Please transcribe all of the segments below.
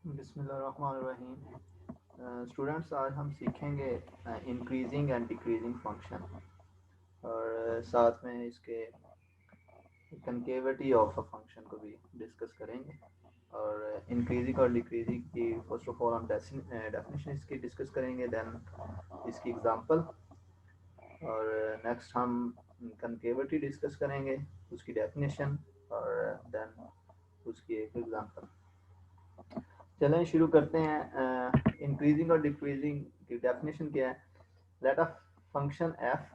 बिस्मिल्लाहिर्रहमानिर्रहीम। स्टूडेंट्स, आज हम सीखेंगे इंक्रीजिंग एंड डिक्रीजिंग फंक्शन और साथ में इसके कनकेविटी ऑफ अ फंक्शन को भी डिस्कस करेंगे। और इंक्रीजिंग और डिक्रीजिंग की फर्स्ट ऑफ ऑल हम डेफिनेशन इसकी डिस्कस करेंगे, देन इसकी एग्जांपल, और नेक्स्ट हम कनकेविटी डिस्कस करेंगे, उसकी डेफिनेशन, और देन उसकी एक एग्जांपल। चलें शुरू करते हैं। इंक्रीजिंग और डिक्रीजिंग की डेफिनेशन क्या है? Let a function f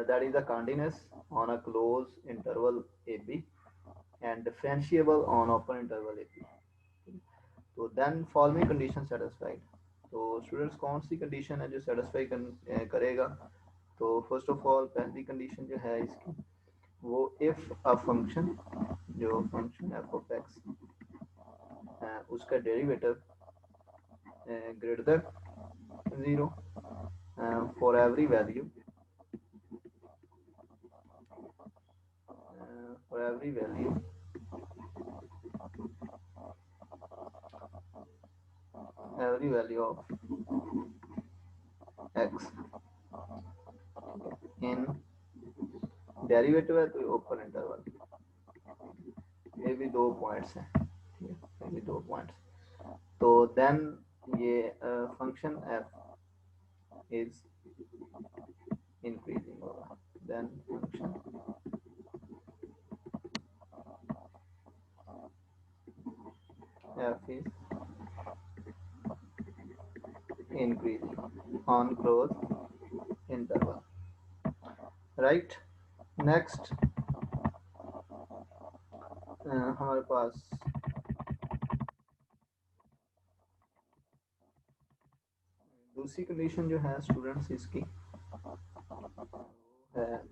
that is a continuous on a closed interval ab and differentiable on open interval ab, तो then following condition satisfied। तो स्टूडेंट्स, कौन सी कंडीशन है जो सेटिस्फाई करेगा? तो फर्स्ट ऑफ ऑल पहली कंडीशन जो है इसकी, वो इफ अ फंक्शन, जो फंक्शन एफ ऑफ एक्स, उसका derivative greater than zero for every value, for every value of x in derivative है तो ओपन इंटरवल, ये भी दो पॉइंट्स हैं, ठीक है, ये भी दो पॉइंट्स। तो देन ये फंक्शन f इज इंक्रीजिंग होगा, then function f is increasing on close interval, right. Next हमारे पास दूसरी कंडीशन जो है स्टूडेंट्स इसकी है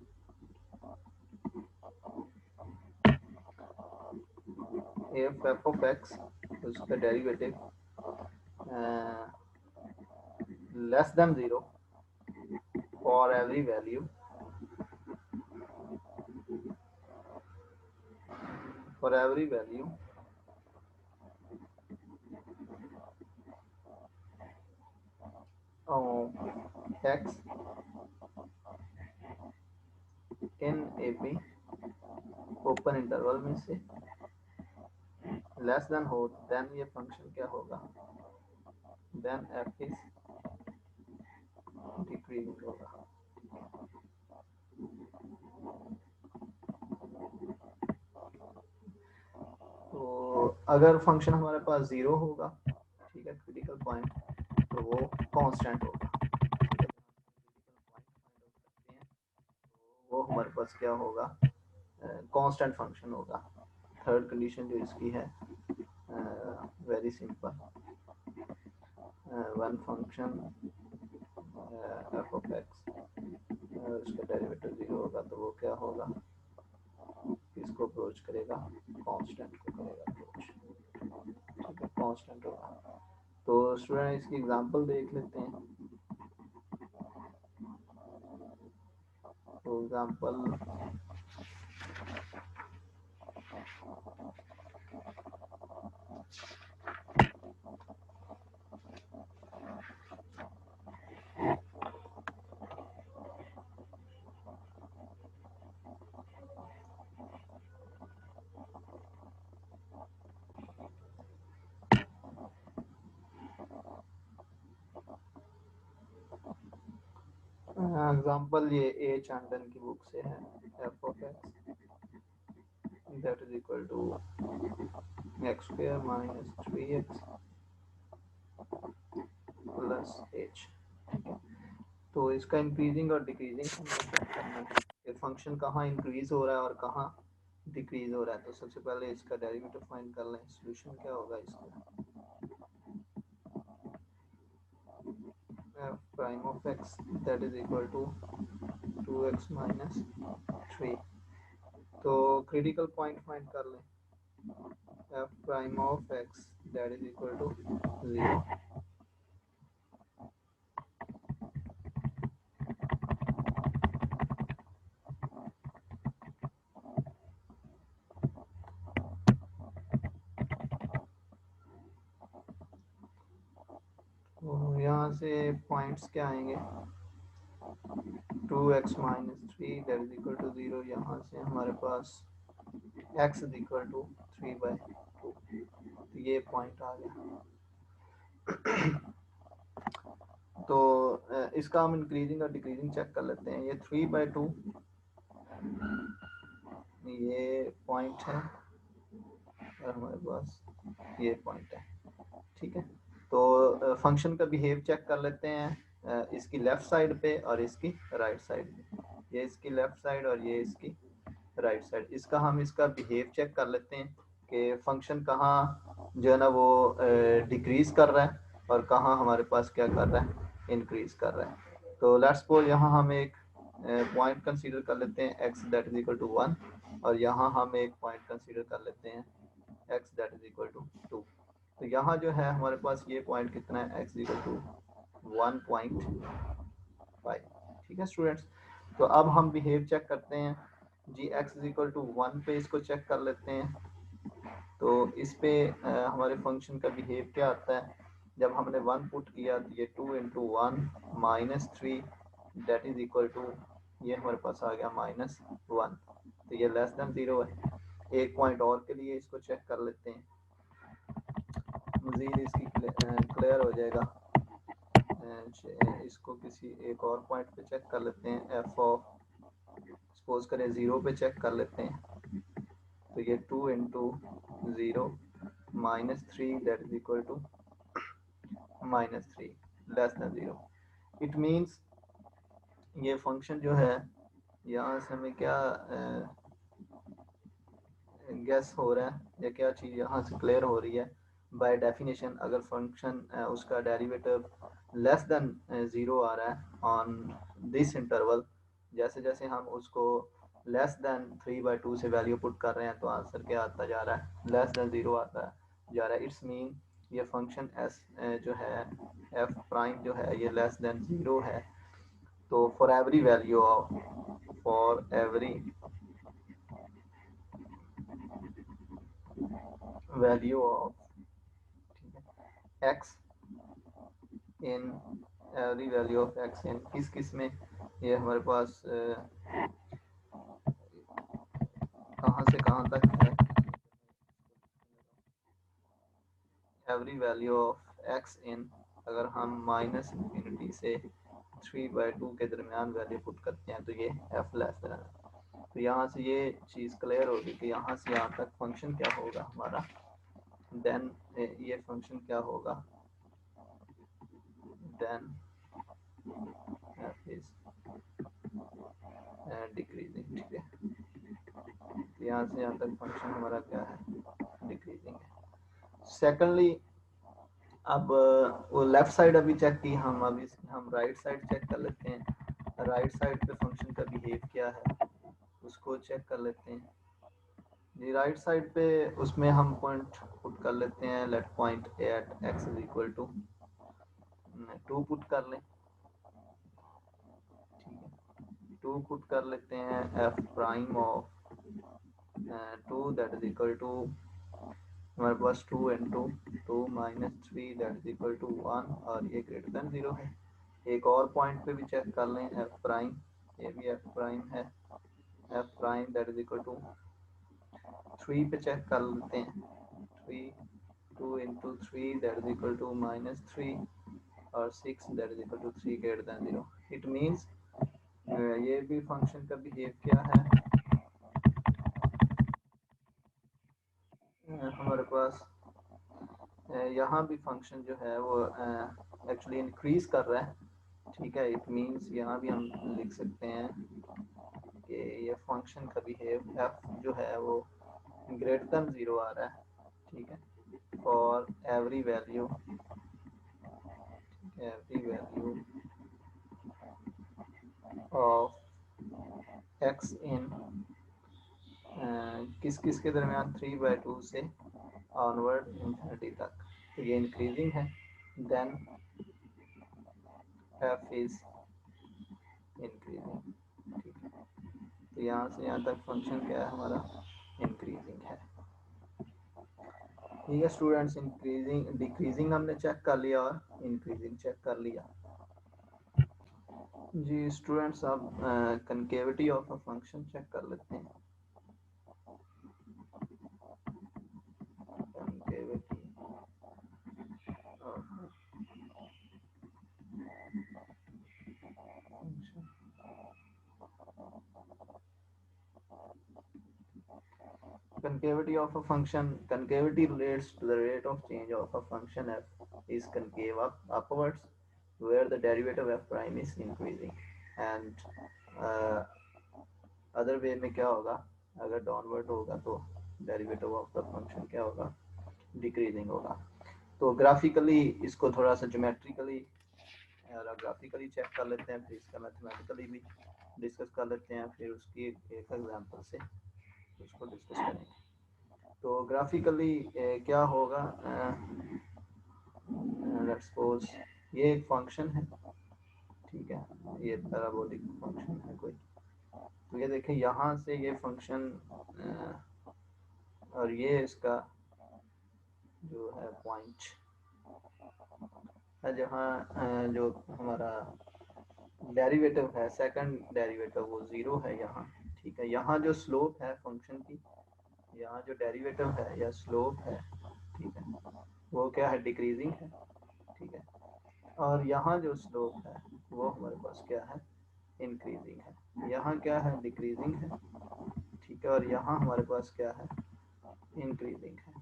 if f of x, उसका derivative less than zero for every value x in A P open interval में से लेस देन हो, देन ये फंक्शन क्या होगा? देन f इज डिक्रीजिंग होगा। तो अगर फंक्शन हमारे पास ज़ीरो होगा, ठीक है, क्रिटिकल पॉइंट, तो वो कांस्टेंट होगा, ठीक है। वो हमारे पास क्या होगा? कांस्टेंट फंक्शन होगा। थर्ड कंडीशन जो इसकी है, very simple, one function f of x, उसका डेरिवेटिव ज़ीरो होगा तो वो क्या होगा? किसको अप्रोच करेगा? कांस्टेंट को करेगा अप्रोच, ठीक है, कांस्टेंट होगा। तो स्टूडेंट इसकी एग्जांपल देख लेते हैं। तो एग्जांपल ये ए चांडन की बुक से है। F of x that is equal to x square minus 3x plus h, ठीक है। तो इसका इंक्रीजिंग और डिक्रीजिंग हमें चेक करना है, ये फंक्शन कहाँ इंक्रीज हो रहा है और कहाँ डिक्रीज हो रहा है। तो सबसे पहले इसका डेरिवेटिव फाइंड कर लें। सॉल्यूशन क्या होगा इसका? F prime of x that is equal to 2x minus 3। तो क्रिटिकल पॉइंट फाइंड कर लें। F prime of x that is equal to 0। यहाँ से पॉइंट्स क्या आएंगे, 2x minus 3 that is equal to 0। यहाँ से हमारे पास x इज इक्वल टू 3/2, तो ये पॉइंट आ गया। तो इसका हम इंक्रीजिंग और डिक्रीजिंग चेक कर लेते हैं। ये 3/2 ये पॉइंट है और हमारे पास ये पॉइंट है, ठीक है। तो फंक्शन का बिहेव चेक कर लेते हैं इसकी लेफ्ट साइड पे और इसकी राइट साइड पे। ये इसकी लेफ्ट साइड और ये इसकी राइट साइड। इसका हम इसका बिहेव चेक कर लेते हैं कि फंक्शन कहाँ जो है ना वो डिक्रीज कर रहा है और कहाँ हमारे पास क्या कर रहा है, इंक्रीज कर रहा है। तो लेट्स सपोज यहाँ हम एक पॉइंट कंसीडर कर लेते हैं x that is equal to 1 और यहाँ हम एक पॉइंट कंसीडर कर लेते हैं x that is equal to 2। तो यहाँ जो है हमारे पास ये पॉइंट कितना है, x इक्वल टू 1.5, ठीक है स्टूडेंट्स। तो अब हम बिहेव चेक करते हैं जी, x इज इक्वल टू 1 पे इसको चेक कर लेते हैं। तो इस पे हमारे फंक्शन का बिहेव क्या आता है, जब हमने 1 पुट किया तो ये 2 into 1 minus 3 that is equal to, ये हमारे पास आ गया -1, तो ये लेस देन 0 है। एक पॉइंट और के लिए इसको चेक कर लेते हैं, मज़ीद इसकी क्लियर हो जाएगा। इसको किसी एक और पॉइंट पे चेक कर लेते हैं, एफ ऑफ सपोज करें 0 पे चेक कर लेते हैं। तो ये 2 into 0 minus 3 that is equal to -3 less than 0। It means ये फंक्शन जो है, यहाँ से हमें क्या गैस हो रहा है या क्या चीज़ यहाँ से क्लियर हो रही है, बाय डेफिनेशन अगर फंक्शन उसका डेरिवेटिव लेस देन 0 आ रहा है ऑन दिस इंटरवल, जैसे जैसे हम उसको लेस देन 3/2 से वैल्यू पुट कर रहे हैं तो आंसर क्या आता जा रहा है, लेस देन 0 आता है जा रहा है। इट्स मीन ये फंक्शन एस जो है एफ प्राइम जो है ये लेस देन 0 है। तो for every value of value of x in every value of x इन किस में, ये हमारे पास कहाँ से कहाँ तक है, एवरी वैल्यू ऑफ x इन, अगर हम -∞ से 3/2 के दरमियान वैल्यू पुट करते हैं तो ये f लेस देन है। तो यहाँ से ये चीज़ क्लियर होगी कि यहाँ से यहाँ तक फंक्शन क्या होगा हमारा, देन ये फंक्शन क्या होगा, देन f इज डिक्रीजिंग, ठीक है। तो यहाँ से यहाँ तक फंक्शन हमारा क्या है, डिक्रीजिंग है। सेकेंडली अब वो लेफ्ट साइड अभी चेक की हम, अभी हम राइट साइड चेक कर लेते हैं। राइट साइड पे फंक्शन का बिहेव क्या है उसको चेक कर लेते हैं जी। राइट साइड पे उसमें हम पॉइंट पुट कर लेते हैं, let point at x is equal to 2 put कर लें, ठीक है। 2 पुट कर लेते हैं f prime of 2 that is equal to हमारे पास 2 into 2 minus 3 that is equal to 1 और ये ग्रेटर देन 0 है। एक और पॉइंट पे भी चेक कर लें f प्राइम, ये भी f प्राइम है, f prime that is equal to 3 पे चेक कर लेते हैं, 2 into 3 that is equal to -3 और 6 that is equal to 3 greater than 0। It means ये भी फंक्शन का बिहेव क्या है, हमारे पास यहाँ भी फंक्शन जो है वो एक्चुअली इंक्रीज कर रहा है, ठीक है। इट मीन्स यहाँ भी हम लिख सकते हैं कि ये फंक्शन का बिहेव f जो है वो ग्रेटर देन 0 आ रहा है, ठीक है, for every value of x इन किस किस के दरमियान 3/2 से ऑनवर्ड इंफिनिटी तक, तो ये इंक्रीजिंग है, देन f इज इंक्रीजिंग, ठीक है। तो यहाँ से यहाँ तक फंक्शन क्या है हमारा, इंक्रीजिंग है। ठीक है स्टूडेंट्स, इंक्रीजिंग डिक्रीजिंग हमने चेक कर लिया और इंक्रीजिंग चेक कर लिया। जी स्टूडेंट्स, अब concavity of a function check कर लेते हैं। Concavity of function, concavity of a function, concavity relates to the rate of change of a function f is concave upwards where the derivative f prime is increasing and other way में क्या होगा, अगर downward होगा तो derivative of the function क्या होगा, decreasing होगा। तो ग्राफिकली इसको थोड़ा सा ज्योमेट्रिकली और ग्राफिकली चेक कर लेते हैं, फिर इसका मैथमेटिकली भी डिस्कस कर लेते हैं, फिर उसकी एक एग्जांपल से उसको डिस्कस करेंगे। तो ग्राफिकली क्या होगा, लेट्स सपोज ये एक फंक्शन है, ठीक है, ये पैराबोलिक फंक्शन है कोई। तो ये देखें यहाँ से ये फंक्शन और ये इसका जो है पॉइंट है, जहाँ जो हमारा डेरिवेटिव है, सेकंड डेरिवेटिव वो ज़ीरो है यहाँ, ठीक है। यहाँ जो स्लोप है फंक्शन की, यहाँ जो डेरिवेटिव है या स्लोप है, ठीक है, वो क्या है, डिक्रीजिंग है, ठीक है। और यहाँ जो स्लोप है वो हमारे पास क्या है, इंक्रीजिंग है। यहाँ क्या है, डिक्रीजिंग है, ठीक है, और यहाँ हमारे पास क्या है, इंक्रीजिंग है,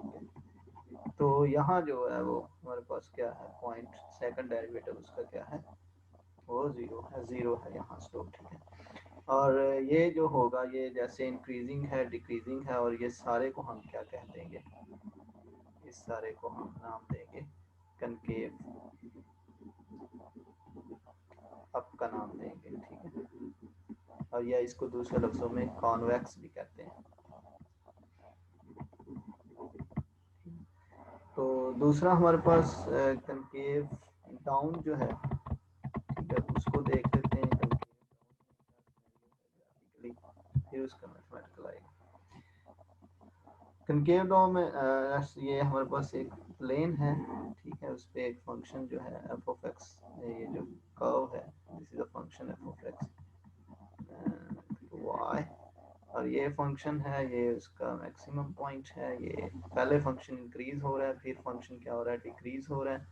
ठीक है। तो यहाँ जो है वो हमारे पास क्या है, पॉइंट सेकंड डेरिवेटिव उसका क्या है, वो ज़ीरो है, ज़ीरो है यहाँ स्लोप, ठीक है। और ये जो होगा, ये जैसे इंक्रीजिंग है, डिक्रीजिंग है, और ये सारे को हम क्या कह देंगे, इस सारे को हम नाम देंगे कनकेव अप का नाम देंगे, ठीक है। और या इसको दूसरे लफ्जों में कॉन्वेक्स भी कहते हैं। तो दूसरा हमारे पास कनकेव डाउन जो है, ठीक है, उसको देख लेते हैं कनकेव, फिर उसका मैथमेटिकल आएगा। कनकेव डाउन में ये हमारे पास एक प्लेन है, ठीक है, उस पर एक फंक्शन जो है एफ ऑफ एक्स, ये जो कर्व है, this is a function f of x y, और ये फंक्शन है, ये उसका मैक्सिमम पॉइंट है। ये पहले फंक्शन इंक्रीज हो रहा है, फिर फंक्शन क्या हो रहा है, डिक्रीज हो रहा है,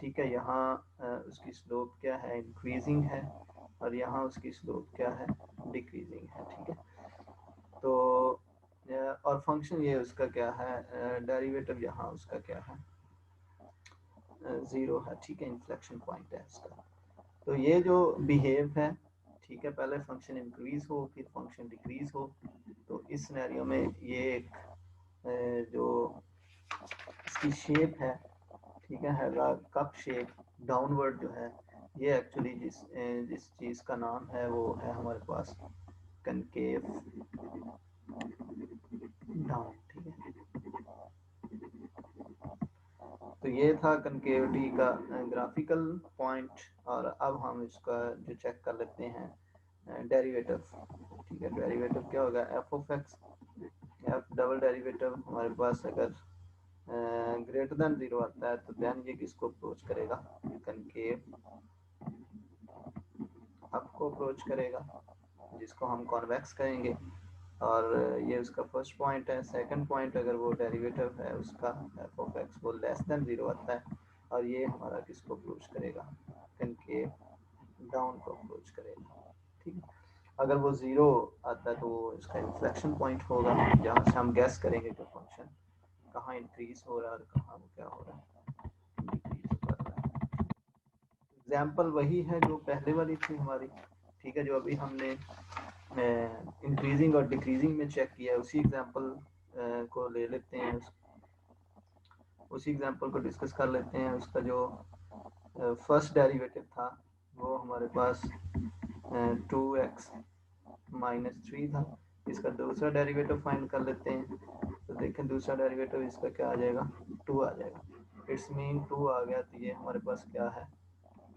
ठीक है। यहाँ उसकी स्लोप क्या है, इंक्रीजिंग है, और यहाँ उसकी स्लोप क्या है, डिक्रीजिंग है, ठीक है। तो और फंक्शन ये उसका क्या है, डेरिवेटिव यहाँ उसका क्या है, ज़ीरो है, ठीक है, इन्फ्लेक्शन पॉइंट है इसका। तो ये जो बिहेव है, ठीक है, पहले फंक्शन इंक्रीज हो फिर फंक्शन डिक्रीज हो, तो इस सिनेरियो में ये एक जो इसकी शेप है, ठीक है कप शेप डाउनवर्ड जो है, ये एक्चुअली जिस चीज़ का नाम है वो है हमारे पास कनकेव डाउन, ठीक है। तो ये था कनकेविटी का ग्राफिकल पॉइंट, और अब हम इसका जो चेक कर लेते हैं डेरिवेटिव, ठीक है। डेरिवेटिव क्या होगा, F of x, F double derivative हमारे पास अगर ग्रेटर देन ज़ीरो आता है तो देन ये किसको अप्रोच करेगा, कनकेव अप को अप्रोच करेगा, जिसको हम कॉन्वेक्स कहेंगे। और ये उसका फर्स्ट पॉइंट है। सेकंड पॉइंट अगर वो डेरिवेटिव है उसका एफ ऑफ एक्स वो लेस देन ज़ीरो आता है, और ये हमारा किसको अप्रोच करेगा, कनकेव डाउन को अप्रोच करेगा, ठीक है। अगर वो ज़ीरो आता है तो वो इसका इन्फ्लेक्शन पॉइंट होगा, जहाँ से हम गैस करेंगे कि फंक्शन कहाँ इंक्रीज हो रहा है और कहाँ वो क्या हो रहा है, डिक्रीज कर रहा है। एग्जाम्पल वही है जो पहले वाली थी हमारी, ठीक है, जो अभी हमने इंक्रीजिंग और डिक्रीजिंग में चेक किया है, उसी एग्जाम्पल को ले लेते हैं, उसी एग्जाम्पल को डिस्कस कर लेते हैं। उसका जो फर्स्ट डेरिवेटिव था वो हमारे पास 2x माइनस 3 था। इसका दूसरा डेरिवेटिव फाइंड कर लेते हैं, तो देखें दूसरा डेरिवेटिव इसका क्या आ जाएगा, 2 आ जाएगा। इट्स मीन 2 आ गया, तो ये हमारे पास क्या है,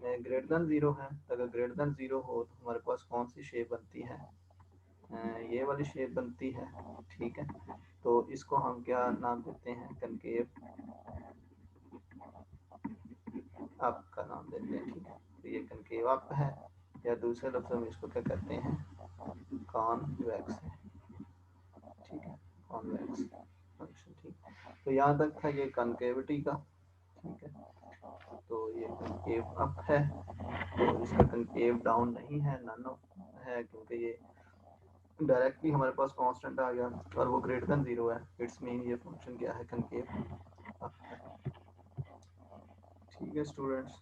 ग्रेटर देन ज़ीरो है। तो अगर ग्रेटर देन ज़ीरो हो तो हमारे पास कौन सी शेप बनती है, ये वाली शेप बनती है, ठीक है। तो इसको हम क्या नाम देते हैं, कनकेव अप का नाम देते हैं, ठीक है। तो ये कनकेव अप है, या दूसरे लफ्ज़ों में इसको क्या कहते हैं, कॉन्वेक्स है, ठीक है, कॉन्वेक्स फंक्शन, ठीक। तो यहाँ तक था ये कनकेविटी का, ठीक है। तो ये कनकेव अप है, तो इसका कनकेव डाउन नहीं है, नन है, क्योंकि ये डायरेक्टली हमारे पास कांस्टेंट आ गया और वो ग्रेटर देन 0 है, इट्स मीन ये फंक्शन क्या है, कनकेव अप है, ठीक है स्टूडेंट्स।